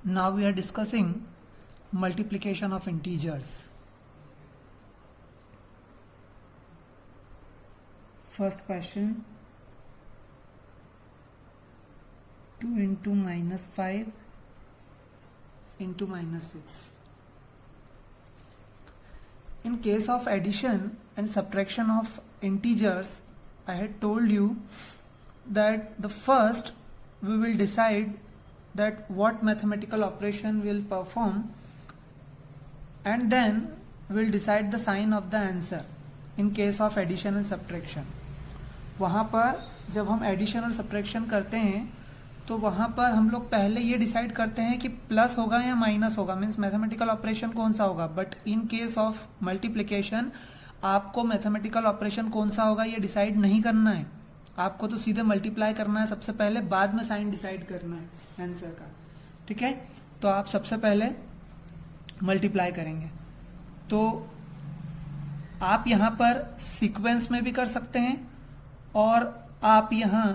Now we are discussing multiplication of integers. First question, 2 into minus 5 into minus 6. In case of addition and subtraction of integers, I had told you that the first we will decide that what mathematical operation will perform, and then we'll decide the sign of the answer in case of addition and subtraction. वहाँ पर जब हम addition और subtraction करते हैं तो वहाँ पर हम लोग पहले ये डिसाइड करते हैं कि प्लस होगा या माइनस होगा, मीन्स मैथमेटिकल ऑपरेशन कौन सा होगा. But in case of multiplication आपको मैथमेटिकल ऑपरेशन कौन सा होगा ये डिसाइड नहीं करना है. आपको तो सीधे मल्टीप्लाई करना है सबसे पहले, बाद में साइन डिसाइड करना है आंसर का. ठीक है, तो आप सबसे पहले मल्टीप्लाई करेंगे. तो आप यहां पर सीक्वेंस में भी कर सकते हैं और आप यहां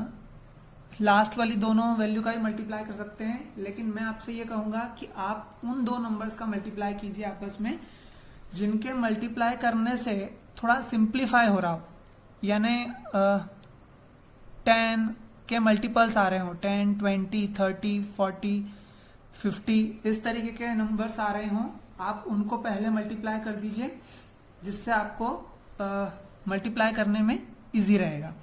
लास्ट वाली दोनों वैल्यू का ही मल्टीप्लाई कर सकते हैं. लेकिन मैं आपसे ये कहूंगा कि आप उन दो नंबर्स का मल्टीप्लाई कीजिए आपस में जिनके मल्टीप्लाई करने से थोड़ा सिंप्लीफाई हो रहा हो, यानी 10 के मल्टीपल्स आ रहे हो, 10, 20, 30, 40, 50 इस तरीके के नंबर्स आ रहे हो. आप उनको पहले मल्टीप्लाई कर दीजिए जिससे आपको मल्टीप्लाई करने में इजी रहेगा.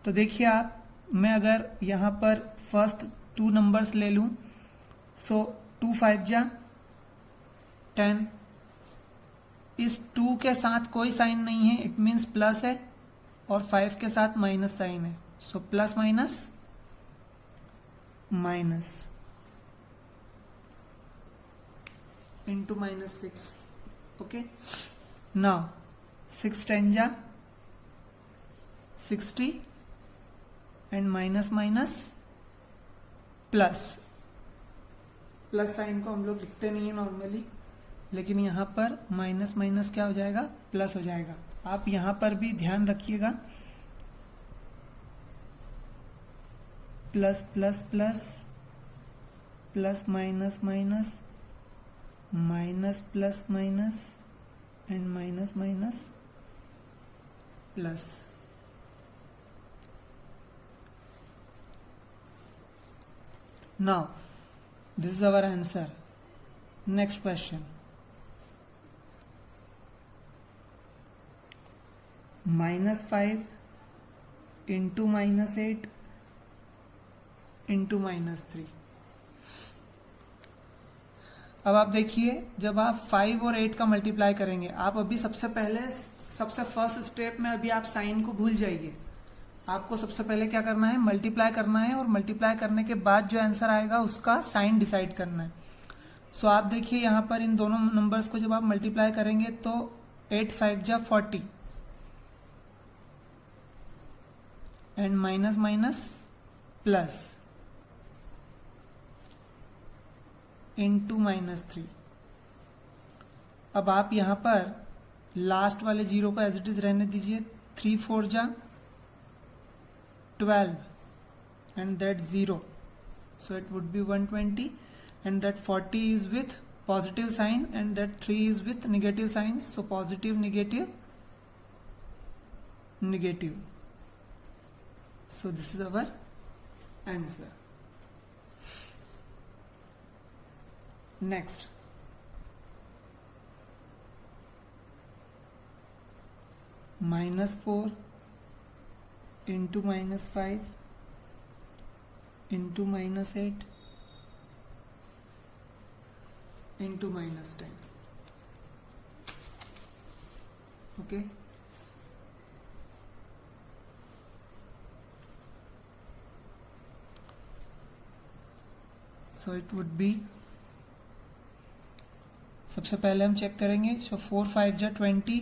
तो देखिए आप, मैं अगर यहां पर फर्स्ट 2 नंबर्स ले लूं, सो 2 5 जा 10. इस 2 के साथ कोई साइन नहीं है, इट मीन्स प्लस है, और 5 के साथ माइनस साइन है. So plus minus minus into minus 6. Okay, now 6 10 जा 60 and minus minus plus. Plus sign को हम लोग लिखते नहीं है नॉर्मली, लेकिन यहां पर माइनस माइनस क्या हो जाएगा, प्लस हो जाएगा. आप यहां पर भी ध्यान रखिएगा, plus plus plus plus minus minus minus plus minus and minus minus plus. Now, this is our answer. Next question. -5 into -8 into -3. अब आप देखिए, जब आप 5 और 8 का मल्टीप्लाई करेंगे, आप अभी सबसे फर्स्ट स्टेप में अभी आप साइन को भूल जाइए. आपको सबसे पहले क्या करना है, मल्टीप्लाई करना है, और मल्टीप्लाई करने के बाद जो आंसर आएगा उसका साइन डिसाइड करना है. सो आप देखिए यहां पर इन दोनों नंबर्स को जब आप मल्टीप्लाई करेंगे तो 8 5 जा 40 and minus minus plus into -3. अब आप यहां पर लास्ट वाले जीरो को एज इट इज रहने दीजिए. 3 4 जा 12 and that 0, so it would be 120, and that 40 is with positive sign and that 3 is with negative sign, so positive negative negative. So this is our answer. Next, -4 into -5 into -8 into -10. Okay, so it would be, सबसे पहले हम check करेंगे. सो 4 5 जा 20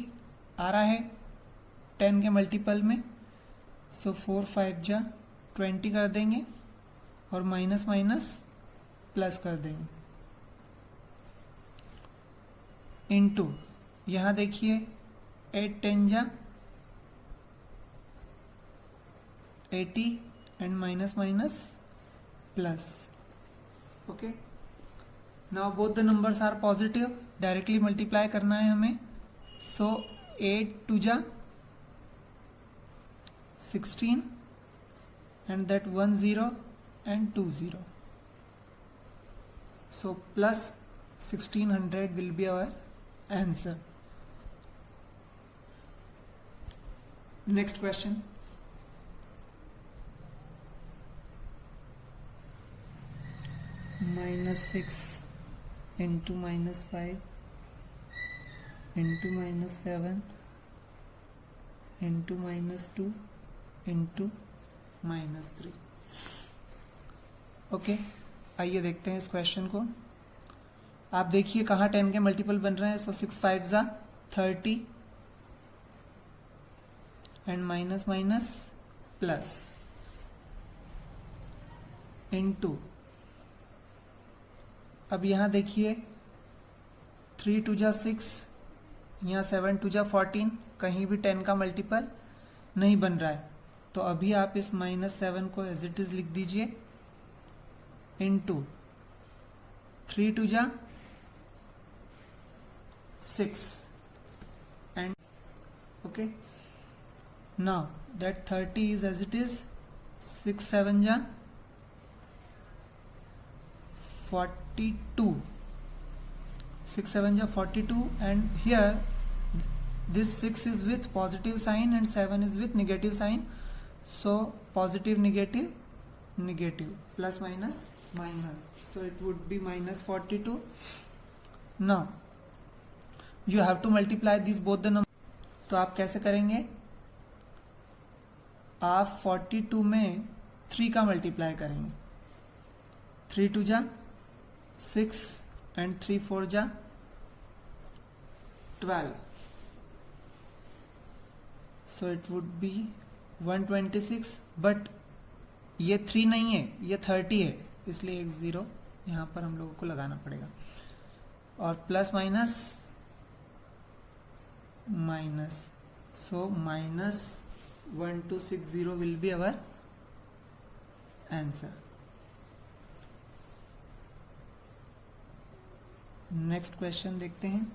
आ रहा है 10 के multiple में, सो 4 5 जा 20 कर देंगे और माइनस माइनस प्लस कर देंगे. इनटू यहां देखिए 8 10 जा 80 and minus minus plus. Okay, now both the numbers are positive, directly multiply करना है हमें. सो 8 2 जा 16 and that 1 0 and 2 0. So plus 1600 will be our answer. Next question. -6 into -5 into -7 into -2 into -3. Okay, आइए देखते हैं इस क्वेश्चन को. आप देखिए कहाँ 10 के मल्टीपल बन रहे हैं. सो 6 5 जा 30 and minus minus plus into. अब यहां देखिए 3 2 जा 6, यहाँ 7 2 जा 14, कहीं भी 10 का मल्टीपल नहीं बन रहा है. तो अभी आप इस -7 को एज इट इज लिख दीजिए इनटू 3 2 जा 6 and okay. Now that 30 is as it is. 6 7 जा 42. 6 7 ja 42, and here this 6 is with positive sign and 7 is with negative sign. So positive negative negative plus minus minus. So it would be -42. Now you have to multiply these both the numbers. तो आप कैसे करेंगे? आप 42 में 3 का multiply करेंगे. 3 2 जा 6 and 3 4 जा 12. So it would be 126. But ये 3 नहीं है, ये 30 है, इसलिए एक 0 यहां पर हम लोगों को लगाना पड़ेगा. और plus minus minus. So -1260 will be our answer. Next question देखते हैं.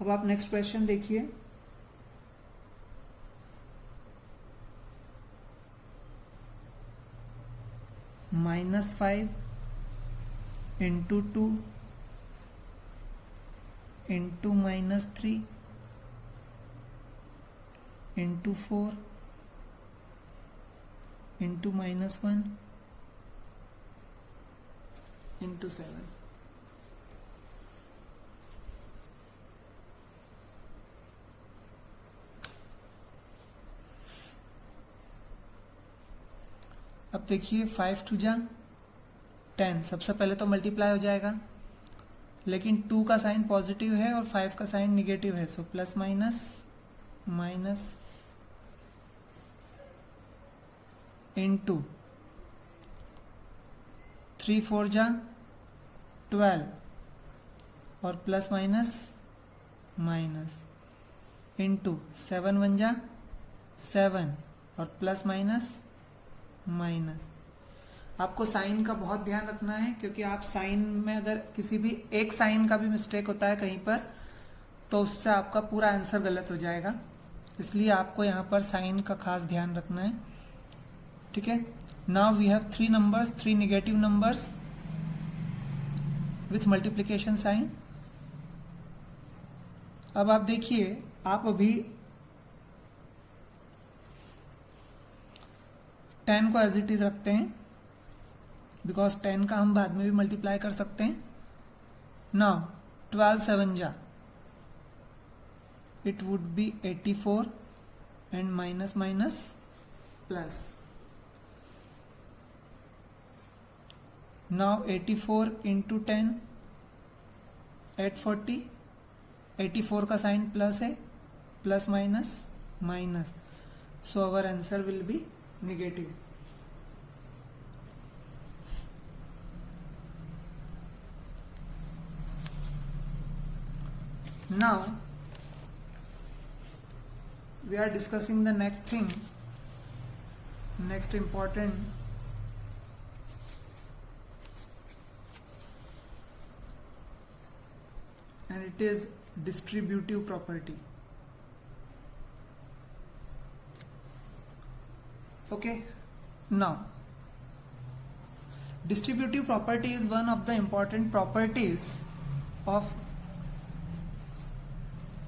अब आप नेक्स्ट क्वेश्चन देखिए. -5 into 2 into -3 into 4 into -1 into 7. अब देखिए 5 2 जा 10. सबसे पहले तो मल्टीप्लाई हो जाएगा, लेकिन 2 का साइन पॉजिटिव है और 5 का साइन निगेटिव है. So plus minus minus into 3 4 जा 12 और प्लस माइनस माइनस इनटू 7 1 जा 7 और प्लस माइनस माइनस. आपको साइन का बहुत ध्यान रखना है, क्योंकि आप साइन में अगर किसी भी एक साइन का भी मिस्टेक होता है कहीं पर, तो उससे आपका पूरा आंसर गलत हो जाएगा. इसलिए आपको यहाँ पर साइन का खास ध्यान रखना है. ठीक है. Now we have 3 numbers, 3 negative numbers with multiplication sign. अब आप देखिए, आप अभी 10 को एज इट इज रखते हैं, बिकॉज 10 का हम बाद में भी मल्टीप्लाई कर सकते हैं. नाउ 12 7 जा it would be 84 and minus minus plus. Now 84 into 10 840. 84 का साइन प्लस है, plus minus minus. So our answer will be negative. Now we are discussing the next thing, next important it is distributive property. Okay, now distributive property is one of the important properties of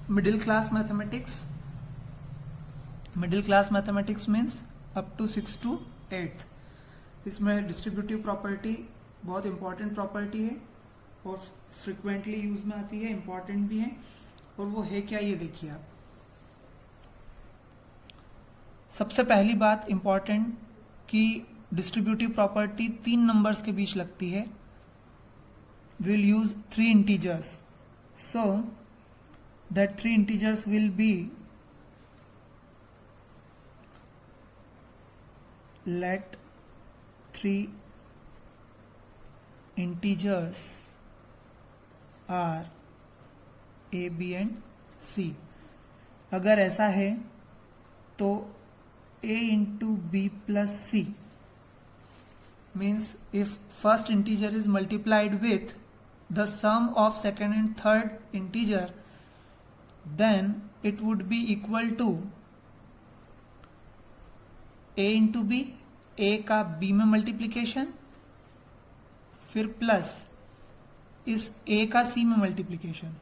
middle class mathematics. Middle class mathematics means up to 6 to 8. इसमें distributive property बहुत important property है और frequently use में आती है, important भी है। और वो है क्या, ये देखिए आप। सबसे पहली बात इंपॉर्टेंट कि डिस्ट्रीब्यूटिव प्रॉपर्टी 3 नंबर्स के बीच लगती है। Will use 3 integers, so that 3 integers will be let 3 integers are a, b and c। अगर ऐसा है तो a into b plus c means if first integer is multiplied with the sum of second and third integer, then it would be equal to a into b, a का b में multiplication, फिर plus इस a का c में multiplication.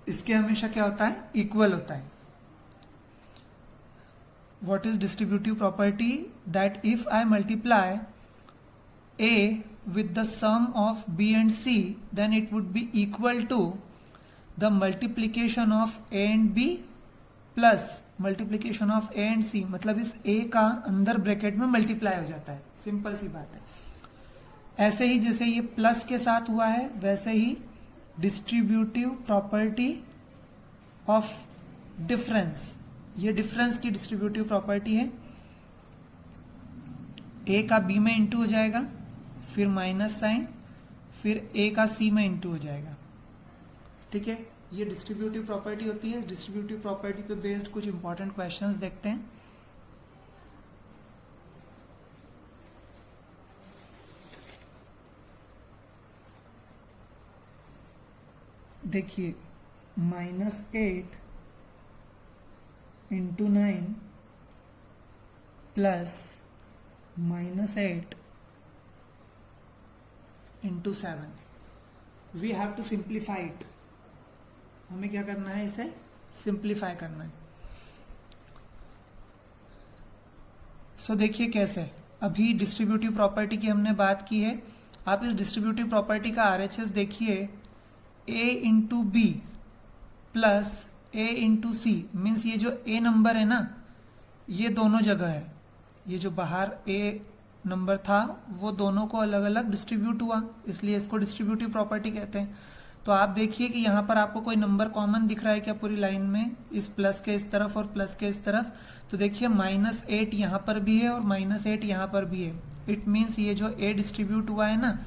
इसके हमेशा क्या होता है, इक्वल होता है। What is distributive property? That if I multiply a with the sum of b and c, then it would be equal to the multiplication of a and b plus multiplication of A and C. मतलब इस ए का अंदर bracket में multiply हो जाता है, simple सी बात है। ऐसे ही जैसे ये प्लस के साथ हुआ है, वैसे ही डिस्ट्रीब्यूटिव प्रॉपर्टी ऑफ डिफरेंस, ये डिफरेंस की डिस्ट्रीब्यूटिव प्रॉपर्टी है। ए का बी में इंटू हो जाएगा, फिर माइनस साइन, फिर ए का सी में इंटू हो जाएगा। ठीक है, ये डिस्ट्रीब्यूटिव प्रॉपर्टी होती है। डिस्ट्रीब्यूटिव प्रॉपर्टी पे बेस्ड कुछ इंपॉर्टेंट क्वेश्चंस देखते हैं। देखिए, -8 into 9 प्लस -8 into 7, we have to simplify it. हमें क्या करना है, इसे सिंप्लीफाई करना है। सो देखिए कैसे, अभी डिस्ट्रीब्यूटिव प्रॉपर्टी की हमने बात की है। आप इस डिस्ट्रीब्यूटिव प्रॉपर्टी का आरएचएस देखिए, a into B plus a into c means ये जो a नंबर है ना, ये दोनों जगह है। ये जो बाहर a नंबर था वो दोनों को अलग अलग डिस्ट्रीब्यूट हुआ, इसलिए इसको डिस्ट्रीब्यूटिव प्रॉपर्टी कहते हैं। तो आप देखिए कि यहां पर आपको कोई नंबर कॉमन दिख रहा है क्या पूरी लाइन में, इस प्लस के इस तरफ और प्लस के इस तरफ? तो देखिए -8 यहां पर भी है और -8 यहां पर भी है। इट मीन्स ये जो a डिस्ट्रीब्यूट हुआ है ना,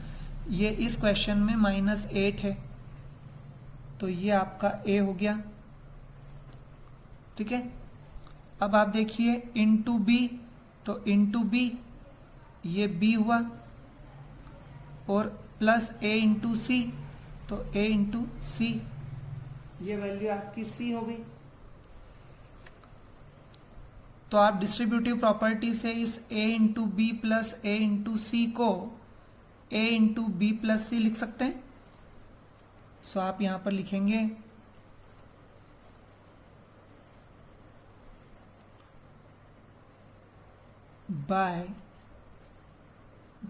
ये इस क्वेश्चन में -8 है, तो ये आपका a हो गया। ठीक है, अब आप देखिए इंटू बी, तो इंटू बी ये b हुआ, और प्लस a इंटू सी, तो a इंटू सी, ये वैल्यू आपकी c हो गई। तो आप डिस्ट्रीब्यूटिव प्रॉपर्टी से इस a into B plus a into C को a into B plus C लिख सकते हैं। सो आप यहां पर लिखेंगे by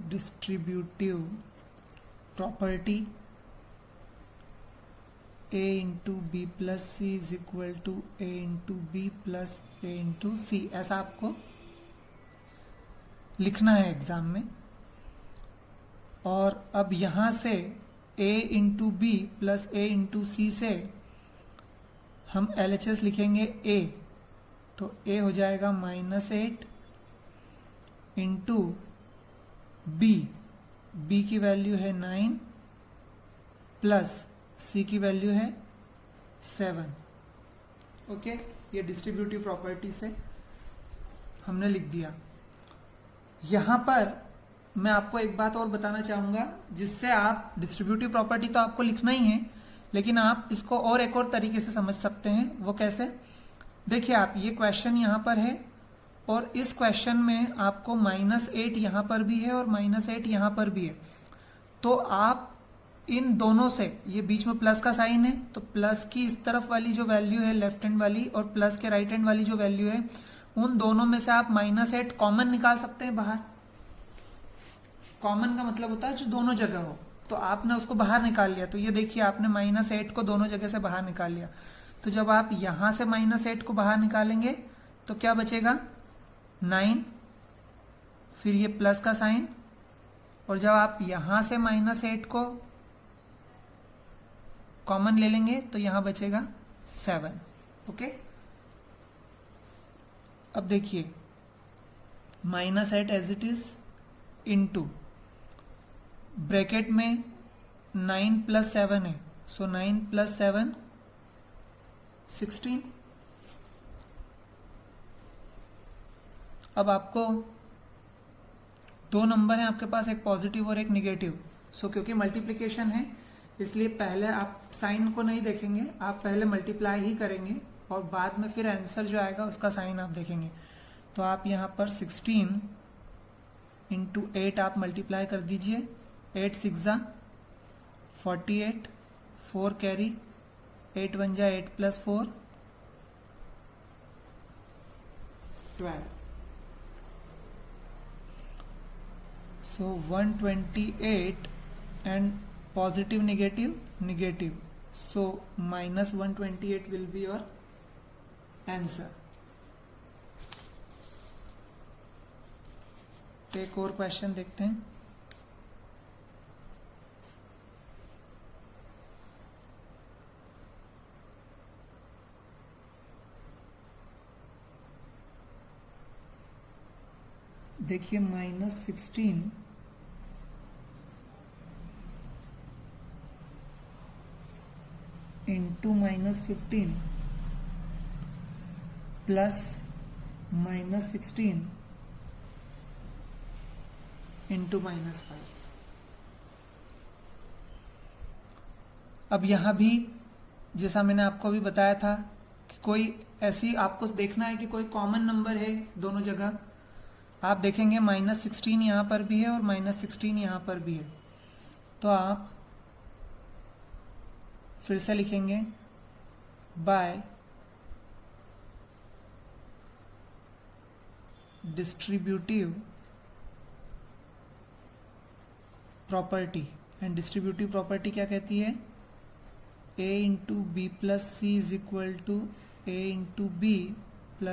distributive property a into B plus C is equal to a into B plus a into C. ऐसा आपको लिखना है एग्जाम में। और अब यहां से a into B plus a into C से हम LHS लिखेंगे a, तो a हो जाएगा -8 इंटू b की वैल्यू है 9 प्लस c की वैल्यू है 7। ओके, ये डिस्ट्रीब्यूटिव प्रॉपर्टी से हमने लिख दिया। यहां पर मैं आपको एक बात और बताना चाहूंगा, जिससे आप डिस्ट्रीब्यूटिव प्रॉपर्टी तो आपको लिखना ही है, लेकिन आप इसको और एक और तरीके से समझ सकते हैं। वो कैसे? देखिए, आप ये क्वेश्चन यहां पर है और इस क्वेश्चन में आपको -8 यहां पर भी है और -8 यहां पर भी है। तो आप इन दोनों से, ये बीच में प्लस का साइन है, तो प्लस की इस तरफ वाली जो वैल्यू है लेफ्ट हैंड वाली और प्लस के राइट हैंड वाली जो वैल्यू है, उन दोनों में से आप -8 कॉमन निकाल सकते हैं बाहर। कॉमन का मतलब होता है जो दोनों जगह हो, तो आपने उसको बाहर निकाल लिया। तो ये देखिए, आपने -8 को दोनों जगह से बाहर निकाल लिया। तो जब आप यहां से -8 को बाहर निकालेंगे तो क्या बचेगा? 9, फिर ये प्लस का साइन, और जब आप यहां से -8 को कॉमन ले लेंगे तो यहां बचेगा 7। ओके, अब देखिए, -8 as it is into bracket में 9 + 7 है, सो 9 + 7 16। अब आपको दो नंबर हैं आपके पास, एक पॉजिटिव और एक निगेटिव। सो क्योंकि मल्टीप्लिकेशन है इसलिए पहले आप साइन को नहीं देखेंगे, आप पहले मल्टीप्लाई ही करेंगे और बाद में फिर आंसर जो आएगा उसका साइन आप देखेंगे। तो आप यहां पर 16 × 8 आप मल्टीप्लाई कर दीजिए। 8 × 6 = 48, 4 carry, 8 × 1 = 8 + 4 12। So 128 and positive negative, so -128 will be your answer। एक और क्वेश्चन देखते हैं। देखिए, -16 इंटू -15 प्लस -16 इंटू -5। अब यहां भी जैसा मैंने आपको अभी बताया था कि कोई ऐसी आपको देखना है कि कोई कॉमन नंबर है दोनों जगह। आप देखेंगे -16 यहां पर भी है और -16 यहां पर भी है, तो आप फिर से लिखेंगे by distributive property. And distributive property क्या कहती है? a × b + c = a × b +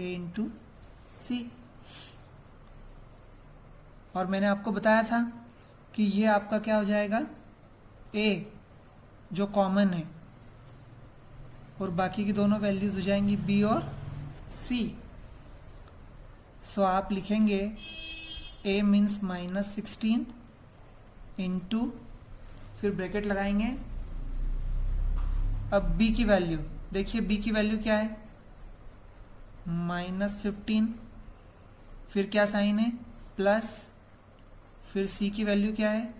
a × c। और मैंने आपको बताया था कि ये आपका क्या हो जाएगा? a जो कॉमन है और बाकी की दोनों वैल्यूज हो जाएंगी b और c। सो आप लिखेंगे a मीन्स -16 इंटू, फिर ब्रैकेट लगाएंगे। अब b की वैल्यू देखिए, b की वैल्यू क्या है? -15, फिर क्या साइन है? प्लस, फिर c की वैल्यू क्या है?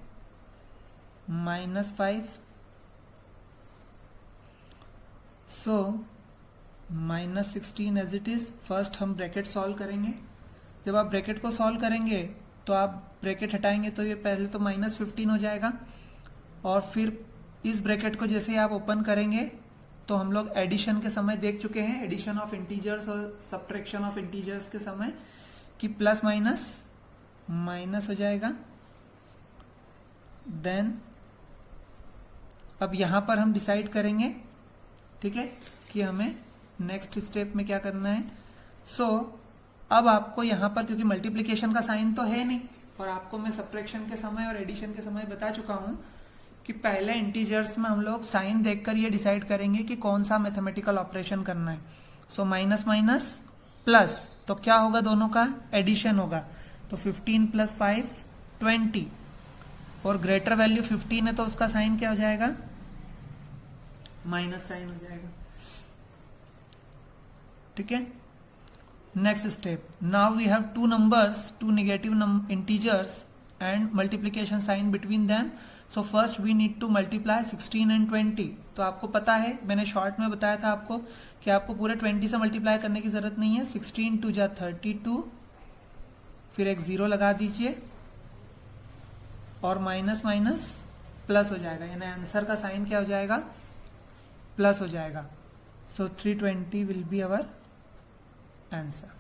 -5। सो -16 एज इट इज। फर्स्ट हम ब्रैकेट सॉल्व करेंगे। जब आप ब्रैकेट को सॉल्व करेंगे तो आप ब्रैकेट हटाएंगे तो ये पहले तो -15 हो जाएगा, और फिर इस ब्रैकेट को जैसे ही आप ओपन करेंगे तो हम लोग एडिशन के समय देख चुके हैं, एडिशन ऑफ इंटीजर्स और सब्ट्रैक्शन ऑफ इंटीजर्स के समय, कि प्लस माइनस माइनस हो जाएगा। देन अब यहां पर हम डिसाइड करेंगे, ठीक है, कि हमें नेक्स्ट स्टेप में क्या करना है। सो अब आपको यहां पर, क्योंकि मल्टीप्लीकेशन का साइन तो है नहीं, और आपको मैं सब्ट्रैक्शन के समय और एडिशन के समय बता चुका हूं कि पहले इंटीजर्स में हम लोग साइन देखकर ये डिसाइड करेंगे कि कौन सा मैथमेटिकल ऑपरेशन करना है। सो माइनस माइनस प्लस, तो क्या होगा? दोनों का एडिशन होगा। तो 15 + 5 20, और ग्रेटर वैल्यू 15 है तो उसका साइन क्या हो जाएगा? माइनस साइन हो जाएगा। ठीक है, next step. Now we have two numbers, two negative integers and multiplication sign between them. So first we need to multiply 16 and 20. तो आपको पता है, मैंने शॉर्ट में बताया था आपको कि आपको पूरे 20 से मल्टीप्लाई करने की जरूरत नहीं है. 16 2 जा 32, फिर एक 0 लगा दीजिए और माइनस माइनस प्लस हो जाएगा, यानी आंसर का साइन क्या हो जाएगा, प्लस हो जाएगा. सो 320 विल बी अवर आंसर.